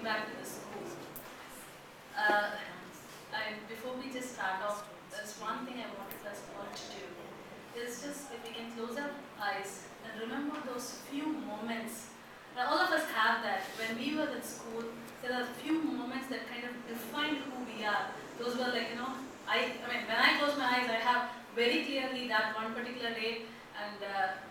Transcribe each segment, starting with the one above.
giving back to the school. Before we just start off, there's one thing I wanted us all to do. Is just if we can close our eyes and remember those few moments. Now, all of us have that. When we were in school, there are a few moments that kind of defined who we are. Those were like, I mean, when I close my eyes, I have very clearly that one particular day. And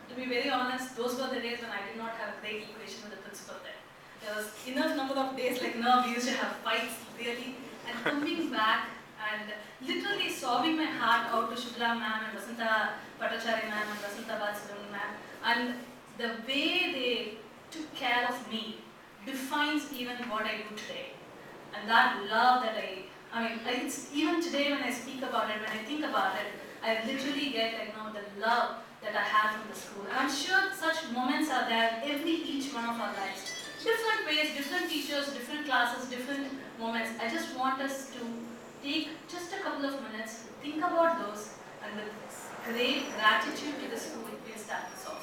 to be very honest, those were the days when I did not have a great equation with the principal there. There was enough number of days like now we used to have fights really, and coming back and literally sobbing my heart out to Shubhla ma'am and Vasanta Patachari ma'am and Vasanta Balsubrahmanyam ma'am, and the way they took care of me defines even what I do today. And that love that it's even today when I speak about it, when I think about it, I literally get the love that I have from the school. And I'm sure such moments are there each one of our lives. Different ways, different teachers, different classes, different moments. I just want us to take just a couple of minutes, think about those, and with great gratitude to the school, we'll start this off.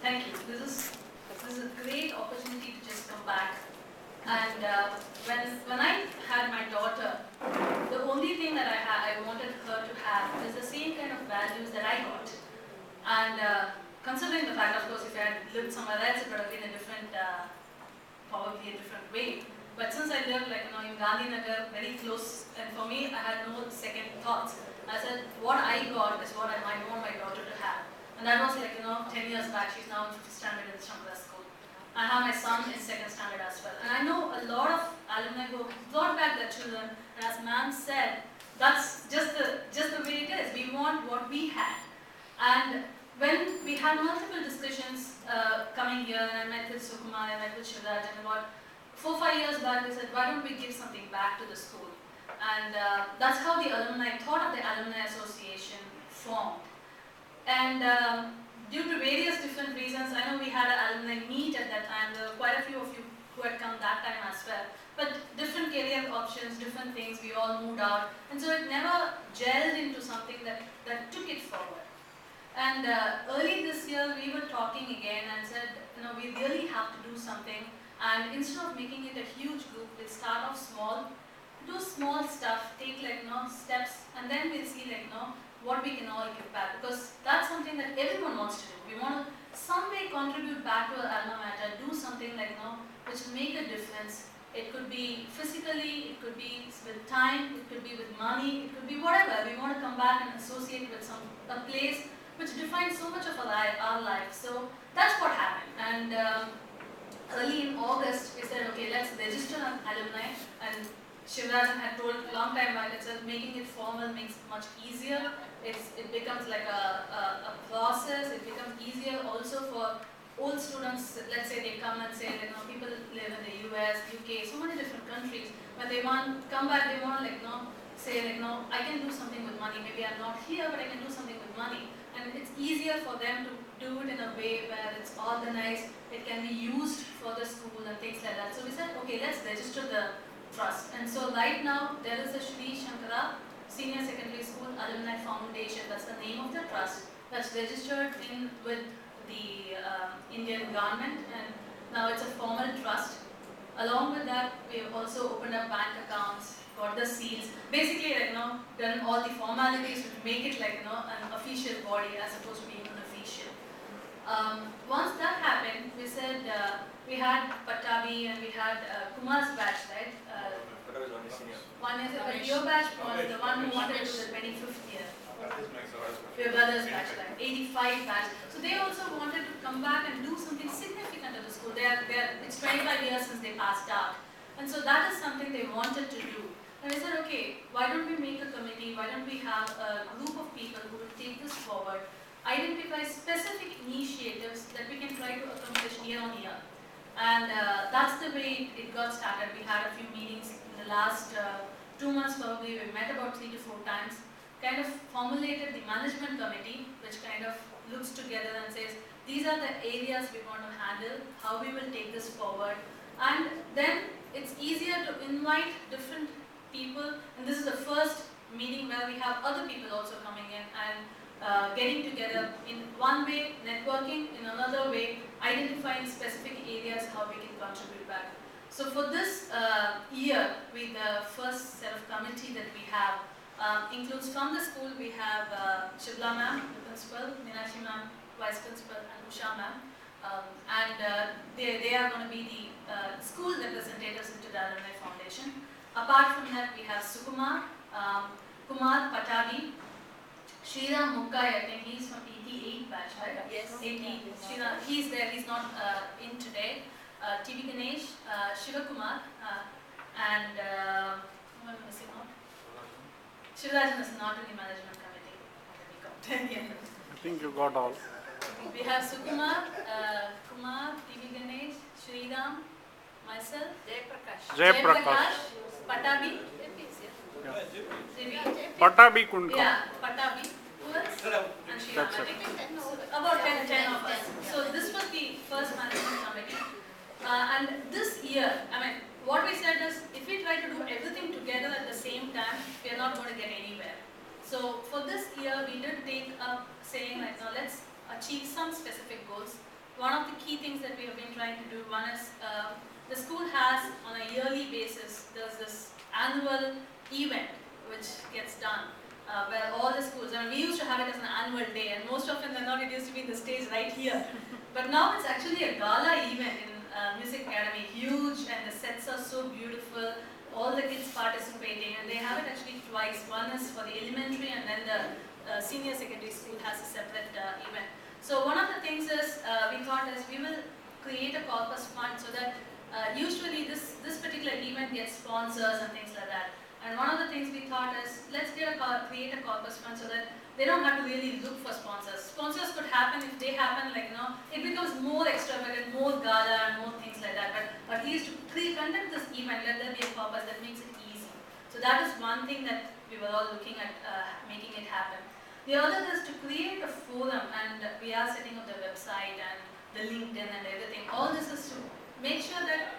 Thank you. This is a great opportunity to just come back. And when I had my daughter, the only thing that I wanted her to have is the same kind of values that I got. And considering the fact, of course, if I had lived somewhere else, it would have been a different, probably a different way. But since I lived in Gandhinagar, very close, and for me, I had no second thoughts. I said, what I got is what I might want my daughter to have. And that was 10 years back. She's now in 5th standard in the Sankara school. I have my son in 2nd standard as well. And I know a lot of alumni who brought back their children, and as ma'am said, that's just the way it is. We want what we had. And when we had multiple discussions coming here, and I met with Sukumar, I met with Shivraj, and about 4-5 years back, we said, why don't we give something back to the school? And that's how the alumni, thought of the Alumni Association formed. And due to various different reasons, I know we had an alumni meet at that time. There were quite a few of you who had come that time as well. But different career options, different things, we all moved out. And so it never gelled into something that took it forward. And early this year, we were talking again and said, we really have to do something. And instead of making it a huge group, we'll start off small, do small stuff, take steps, and then we'll see what we can all give back, because that's something that everyone wants to do. We want to some way contribute back to our alma mater, do something which will make a difference. It could be physically, it could be with time, it could be with money, it could be whatever. We want to come back and associate with a place which defines so much of our life. So that's what happened. And early in August, we said, okay, let's register an alumni. And Shivrajan had told a long time back, making it formal makes it much easier. It becomes like a process. It becomes easier also for old students. Let's say they come and say, people live in the US, UK, so many different countries. When they want to come back, they want to say I can do something with money. Maybe I'm not here, but I can do something with money. And it's easier for them to do it in a way where it's organized. It can be used for the school and things like that. So we said, okay, let's register the trust. And so right now there is a Sri Sankara Senior Secondary School Alumni Foundation. That's the name of the trust. That's registered with the Indian government, and now it's a formal trust. Along with that, we have also opened up bank accounts, got the seals. Basically, done all the formalities to make it an official body as opposed to being unofficial. Once that happened, we said we had Pattabi and we had Kumar's batch, right? 1 year, but your batch was the one who wanted to do the 25th year. Your brother's batch, like 85 batch. So they also wanted to come back and do something significant at the school. It's 25 years since they passed out. And so that is something they wanted to do. And we said, okay, why don't we make a committee? Why don't we have a group of people who will take this forward, identify specific initiatives that we can try to accomplish year on year. And that's the way it got started. We had a few meetings in the last 2 months probably. We met about 3 to 4 times, kind of formulated the management committee, which kind of looks together and says, these are the areas we want to handle, how we will take this forward. And then it's easier to invite different people, and this is the first meeting where we have other people also coming in and getting together in one way, networking, in another way, identifying specific areas how we can contribute back. So for this year, the first set of committee that we have includes from the school we have Shibla ma'am, the principal, Meenakshi ma'am, vice principal, and Usha ma'am. They are going to be the school representatives into the Alumni Foundation. Apart from that, we have Sukumar, Kumar Patabi, Shriram Mukkai, I think he's from 88 batch, right? Yes. 80. Shriram, he's there, he's not in today. TV Ganesh, Shivakumar, and who am I missing out? Shivarajan is not in the management committee. I think you got all. We have Sukumar, Kumar, TV Ganesh, Shriram, myself, Jayaprakash. Patabi, Patabi couldn't come. yeah, Patabi, who else? And Shriram, That's I it. think. About 10 of us. So this was the first management committee. And this year, I mean, what we said is, if we try to do everything together at the same time, we are not going to get anywhere. So for this year, we did take up saying like, now let's achieve some specific goals. One of the key things that we have been trying to do, one is the school has on a yearly basis, there's this annual event which gets done where all the schools, and we used to have it as an annual day, and most often than not it used to be the stage right here. But now it's actually a gala event in Music Academy, huge, and the sets are so beautiful, all the kids participating, and they have it actually twice. One is for the elementary, and then the senior secondary school has a separate event. So one of the things is, we thought is we will create a corpus fund so that usually this particular event gets sponsors and things like that. And one of the things we thought is, let's create a corpus fund so that they don't have to really look for sponsors. Sponsors could happen if they happen, like, it becomes more extravagant, more gala and more things like that. But at least to conduct this event, let there be a corpus that makes it easy. So that is one thing that we were all looking at making it happen. The other is to create a forum, and we are setting up the website and the LinkedIn and everything. All this is to make sure that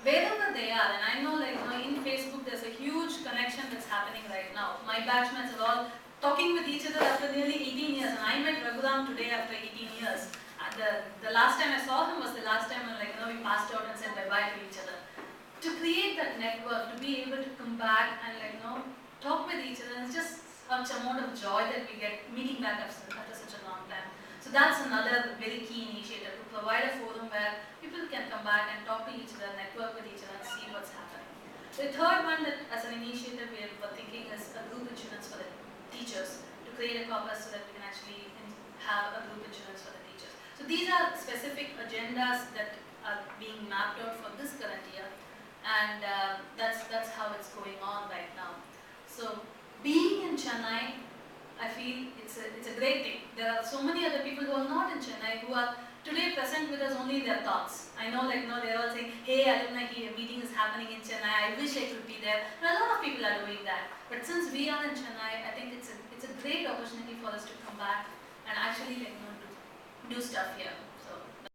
wherever they are, and I know in Facebook there's a huge connection that's happening right now. My batchmates are all talking with each other after nearly 18 years, and I met Raghuram today after 18 years. And the last time I saw him was the last time when we passed out and said bye-bye to each other. To create that network, to be able to come back and talk with each other, it's just such amount of joy that we get meeting back after such a long time. So that's another very key initiative, to provide a forum where people can come back and talk to each other, network with each other, and see what's happening. The third one that as an initiative we were thinking is a group insurance for the teachers, to create a corpus so that we can actually have a group insurance for the teachers. So these are specific agendas that are being mapped out for this current year, and that's how it's going on right now. So being in Chennai, I feel it's a great thing. There are so many other people who are not in Chennai who are today present with us only in their thoughts. I know they're all saying, hey, alumni meeting is happening in Chennai, I wish I could be there. And a lot of people are doing that. But since we are in Chennai, I think it's a great opportunity for us to come back and actually do stuff here.